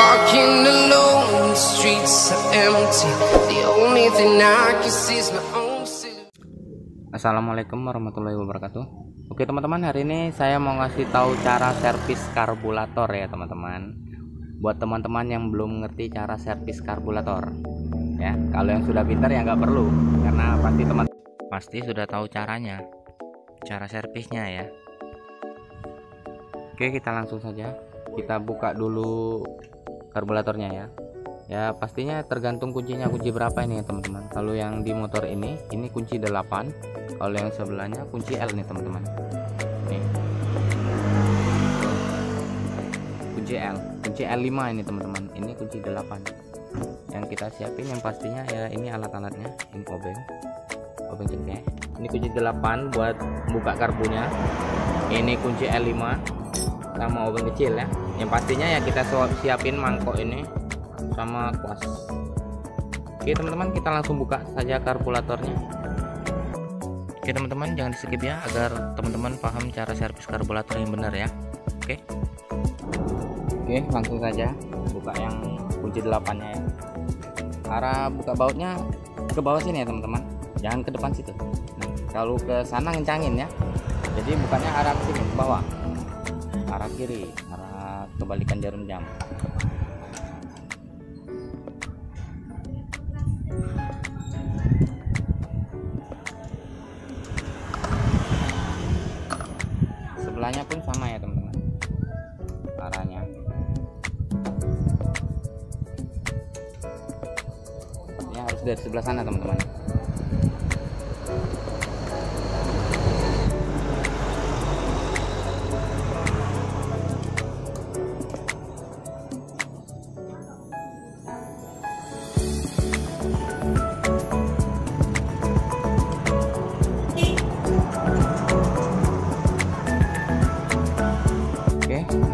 walking alone, the streets are empty. The only thing I can see is my own silhouette. Assalamualaikum warahmatullahi wabarakatuh. Oke teman-teman, hari ini saya mau ngasih tahu cara servis karburator ya teman-teman. Buat teman-teman yang belum ngerti cara servis karburator ya, kalau yang sudah pintar ya nggak perlu, karena pasti sudah tahu caranya, cara servisnya ya. Oke, kita langsung saja, kita buka dulu karburatornya ya. Ya pastinya tergantung kuncinya, kunci berapa ini ya teman-teman. Kalau yang di motor ini kunci 8, kalau yang sebelahnya kunci L nih teman-teman. Nih kunci L5 ini teman-teman, ini kunci 8. Yang kita siapin yang pastinya ya ini alat-alatnya, ini obeng ceknya, ini kunci 8 buat buka karbunya, ini kunci L5 sama obeng kecil ya. Yang pastinya ya kita siapin mangkok ini sama kuas. Oke teman-teman, kita langsung buka saja karburatornya. Oke teman-teman, jangan di skip ya, agar teman-teman paham cara servis karburator yang benar ya. Oke, langsung saja buka yang kunci 8 nya ya. Arah buka bautnya ke bawah sini ya teman-teman, jangan ke depan situ. Nah, kalau ke sana ngencangin ya, jadi bukannya arah ke sini, ke bawah, arah kiri, arah kebalikan jarum jam. Sebelahnya pun sama ya teman-teman, arahnya. Sepertinya harus dari sebelah sana teman-teman.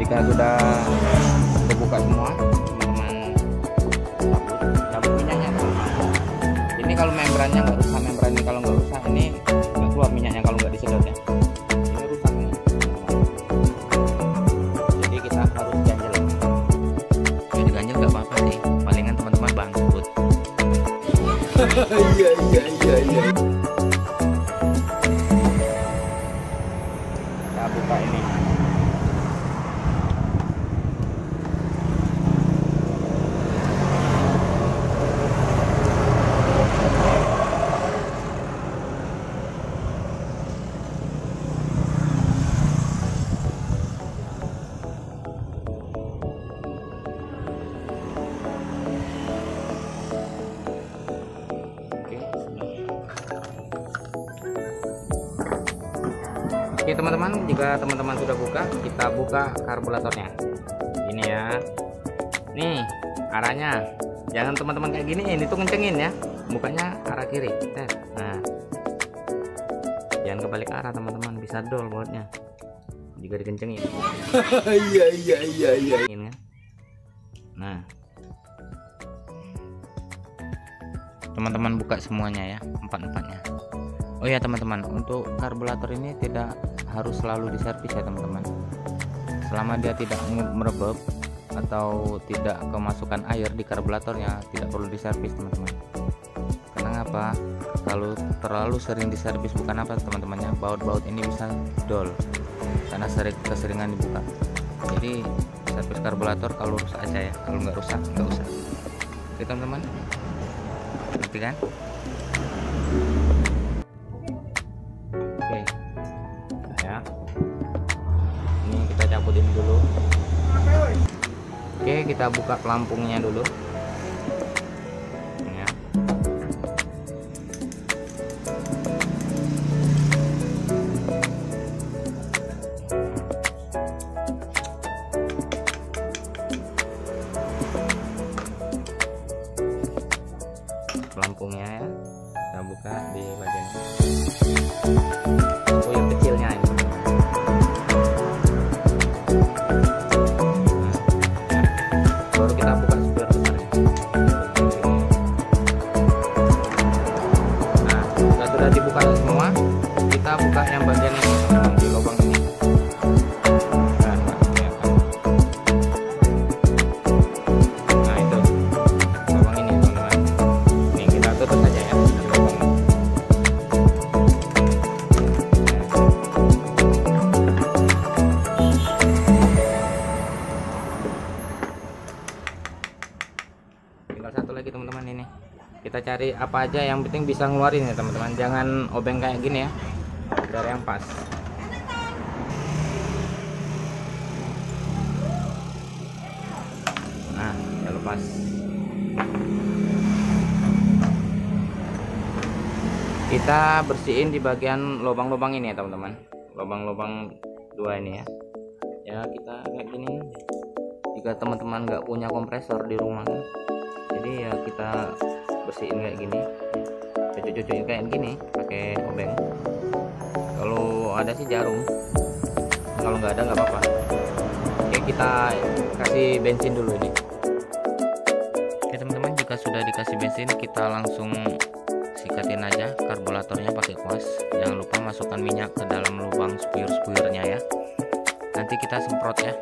Jika sudah terbuka semua, teman-teman cabut minyaknya teman-teman. Ini kalau membrannya nggak rusak, membran ini kalau nggak rusak ini nggak keluar minyaknya kalau nggak disedot ya. Ini rusak nih teman-teman. Jadi kita harus ganjel. Ya diganjel nggak apa-apa sih, palingan teman-teman bangkrut. Iya. Kita buka ini. Oke teman-teman, jika teman-teman sudah buka, kita buka karburatornya. Ini ya, nih arahnya. Jangan teman-teman kayak gini, ini tuh kencengin ya, bukanya arah kiri. Nah, jangan kebalik arah teman-teman, bisa dol bautnya jika dikencengin. Iya. Nah, teman-teman buka semuanya ya, empat-empatnya. Oh ya teman-teman, untuk karburator ini tidak harus selalu diservis ya teman-teman. Selama dia tidak merebab atau tidak kemasukan air di karburatornya, tidak perlu diservis teman-teman. Karena apa? Kalau terlalu sering diservis, bukan apa teman-temannya, baut-baut ini bisa dol karena keseringan dibuka. Jadi servis karburator kalau rusak aja ya, kalau nggak rusak nggak usah. Oke teman-teman, ngerti kan? Cabutin dulu. Oke, kita buka pelampungnya dulu ya. Pelampungnya ya, kita buka di bagian yang kecilnya ini. Dibuka semua, kita buka yang bagian ini di lubang ini. Nah, kita cari apa aja yang penting bisa ngeluarin ya teman-teman, jangan obeng kayak gini ya, cari yang pas. Nah udah lepas. Kita bersihin di bagian lubang-lubang ini ya teman-teman, lubang-lubang dua ini ya. Ya kita kayak gini, jika teman-teman nggak punya kompresor di rumah kan, jadi ya kita bersihin kayak gini, cucuk-cucukin kayak gini pakai obeng. Kalau ada sih jarum, kalau nggak ada nggak apa-apa. Oke, kita kasih bensin dulu ini. Oke teman-teman, jika sudah dikasih bensin, kita langsung sikatin aja karburatornya pakai kuas. Jangan lupa masukkan minyak ke dalam lubang spuyur-spuyurnya ya, nanti kita semprot ya.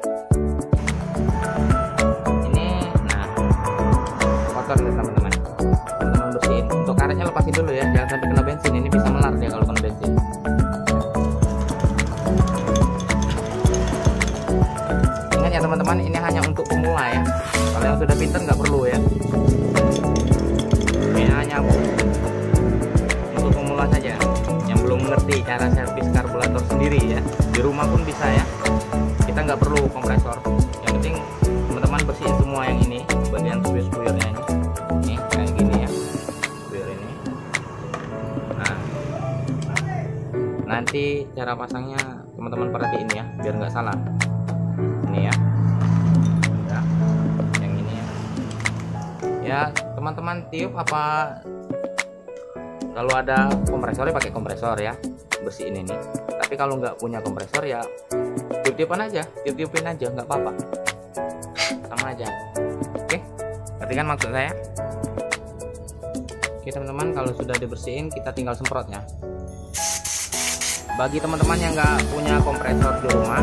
Ini nah kotor nih teman-teman, bersihin. Untuk karetnya lepasin dulu ya, jangan sampai kena bensin, ini bisa melar dia kalau kena bensin. Ingat ya teman-teman, ini hanya untuk pemula ya, kalau yang sudah pintar nggak perlu ya. Ini hanya untuk pemula saja yang belum mengerti cara servis karburator sendiri ya. Di rumah pun bisa ya, kita nggak perlu kompresor. Yang penting teman-teman bersihin semua yang ini, bagian spuyur-spuyurnya ini kayak gini ya, spuyur ini. Nah nanti cara pasangnya teman-teman perhatiin ya, biar nggak salah. Ini ya, udah yang ini ya teman-teman, tiup apa, kalau ada kompresornya pakai kompresor ya, bersihin ini. Tapi kalau nggak punya kompresor ya tiup-tiupan aja, tiup-tiupin aja, nggak apa-apa, sama aja. Oke, ngerti kan maksud saya? Oke teman-teman, kalau sudah dibersihin kita tinggal semprotnya. Bagi teman-teman yang nggak punya kompresor di rumah,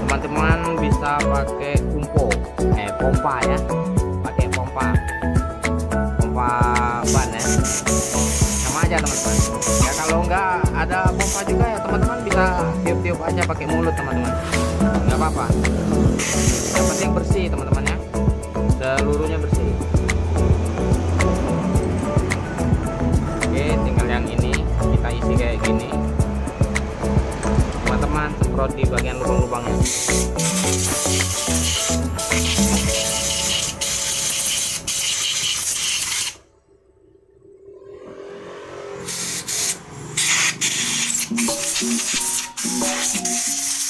teman-teman bisa pakai pompa ya, pakai pompa ban ya, sama aja teman-teman ya. Kalau nggak ada pompa juga ya teman-teman bisa tiup-tiup aja pakai mulut teman-teman, nggak apa-apa. Yang penting bersih teman-teman ya, seluruhnya bersih. Oke, tinggal yang ini kita isi kayak gini teman-teman, semprot di bagian lubang-lubangnya.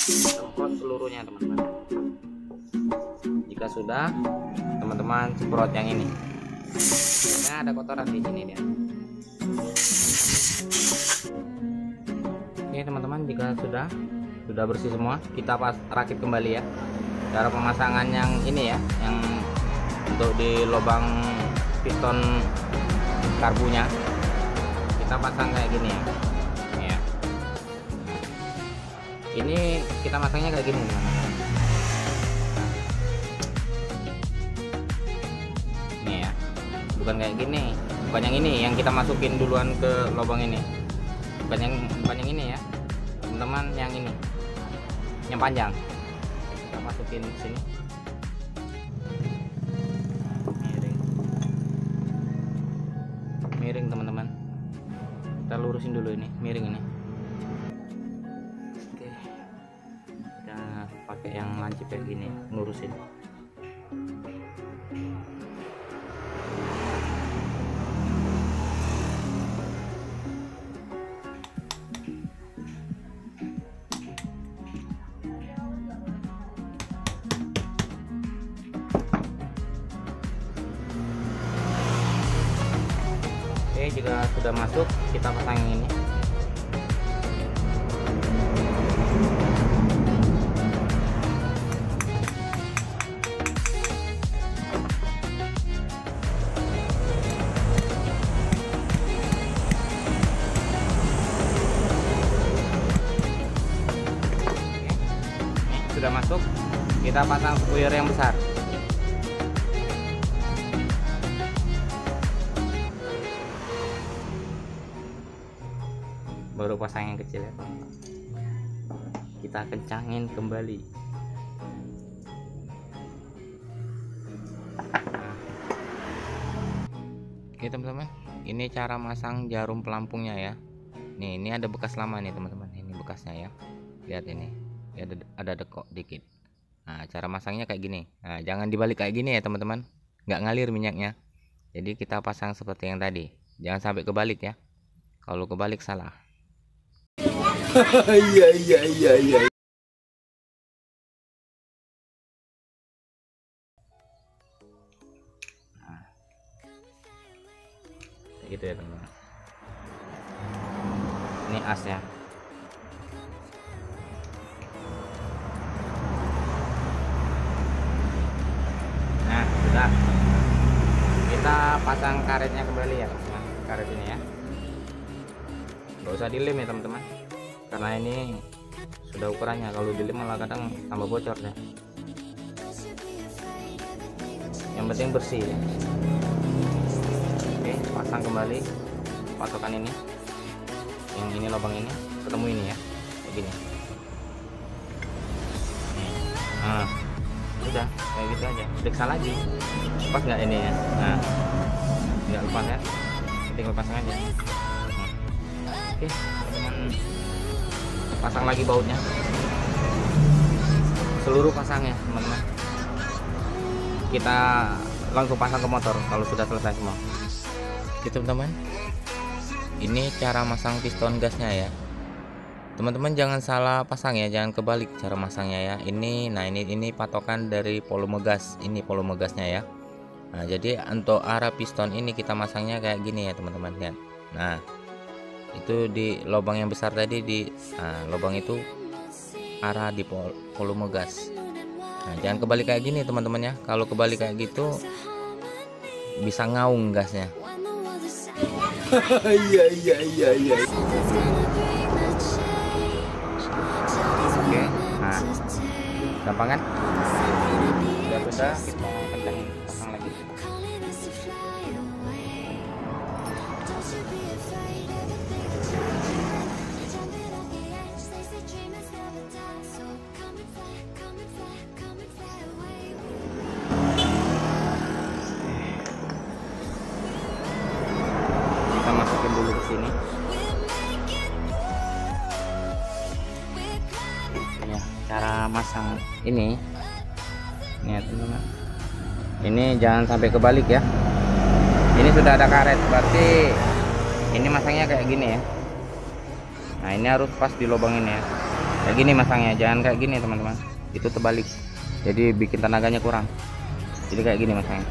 Semprot seluruhnya teman-teman. Jika sudah, teman-teman semprot yang ini. Nah, ada kotoran di sini dia. Oke teman-teman, jika sudah bersih semua, kita rakit kembali ya. Cara pemasangan yang ini ya, yang untuk di lubang piston karbunya, kita pasang kayak gini ya. Ini kita masangnya kayak gini teman-teman. Ini ya, bukan kayak gini, bukan yang ini yang kita masukin duluan ke lubang ini, bukan yang ini ya teman-teman, yang ini yang panjang kita masukin ke sini. Miring teman-teman, kita lurusin dulu ini, miring ini. Oke, kita pakai yang lancip kayak gini, lurusin. Oke, jika sudah masuk kita pasang yang ini. Oke, sudah masuk, kita pasang spuyur yang besar. Baru pasang yang kecil ya, kita kencangin kembali. Oke teman-teman, ini cara masang jarum pelampungnya ya. Nih, ini ada bekas lama nih teman-teman, ini bekasnya ya. Lihat ini, ada dekok dikit. Nah, cara masangnya kayak gini. Nah, jangan dibalik kayak gini ya teman-teman, nggak ngalir minyaknya. Jadi kita pasang seperti yang tadi, jangan sampai kebalik ya. Kalau kebalik salah. Iya. Gitu ya teman-teman. Ini asnya. Nah, sudah. Kita pasang karetnya kembali ya teman-teman. Karet ini ya. Gak usah dilem ya teman-teman, karena ini sudah ukurannya. Kalau dilem malah kadang tambah bocor deh. Yang penting bersih ya. Oke, pasang kembali patokan ini. Yang ini lubang ini ketemu ini ya, begini. Nah, udah kayak gitu aja. Periksa lagi, pas nggak ini ya. Nah, nggak lepas ya, tinggal pasang aja. Oke, teman-teman, pasang lagi bautnya, seluruh pasangnya teman-teman. Kita langsung pasang ke motor kalau sudah selesai semua. Oke teman-teman, ini cara masang piston gasnya ya teman-teman. Jangan salah pasang ya, jangan kebalik cara masangnya ya. Ini, nah ini patokan dari volume gas, ini volume gasnya ya. Nah, jadi untuk arah piston ini kita masangnya kayak gini ya teman-teman lihat. Nah, itu di lubang yang besar tadi, di lubang itu arah di volume gas. Nah, jangan kebalik kayak gini teman-teman ya. Kalau kebalik kayak gitu bisa ngaung gasnya. Iya. Oke, nah gampang kan? Sudah kita kencangin, pasang lagi. Kita masukin dulu ke sini. Ya, cara masang ini ya teman-teman. Ini jangan sampai kebalik ya. Ini sudah ada karet, berarti ini masangnya kayak gini ya. Nah, ini harus pas di lubang ini ya. Kayak gini masangnya, jangan kayak gini teman-teman. Itu terbalik. Jadi bikin tenaganya kurang. Jadi kayak gini masangnya.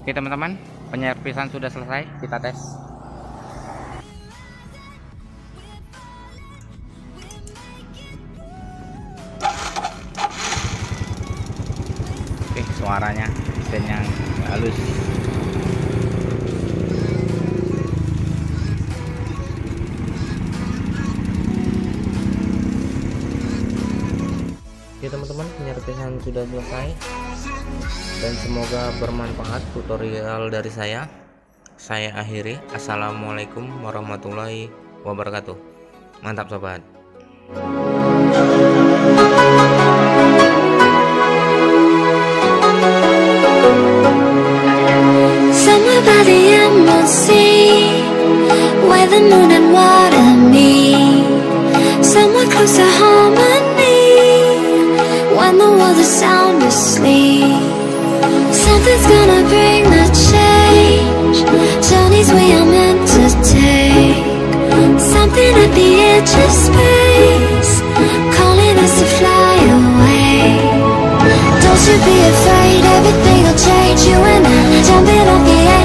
Oke teman-teman, penyerpisan sudah selesai, kita tes. Oke, suaranya mesinnya halus. Oke teman-teman, penyerpisan sudah selesai. Dan semoga bermanfaat tutorial dari saya. Saya akhiri. Assalamualaikum warahmatullahi wabarakatuh. Mantap sobat. Somewhere by the embassy, where the moon and water meet. know the sound asleep. Something's gonna bring the change. Journeys we are meant to take. Something at the edge of space, calling us to fly away. Don't you be afraid, everything will change. You and I, jumping off the edge.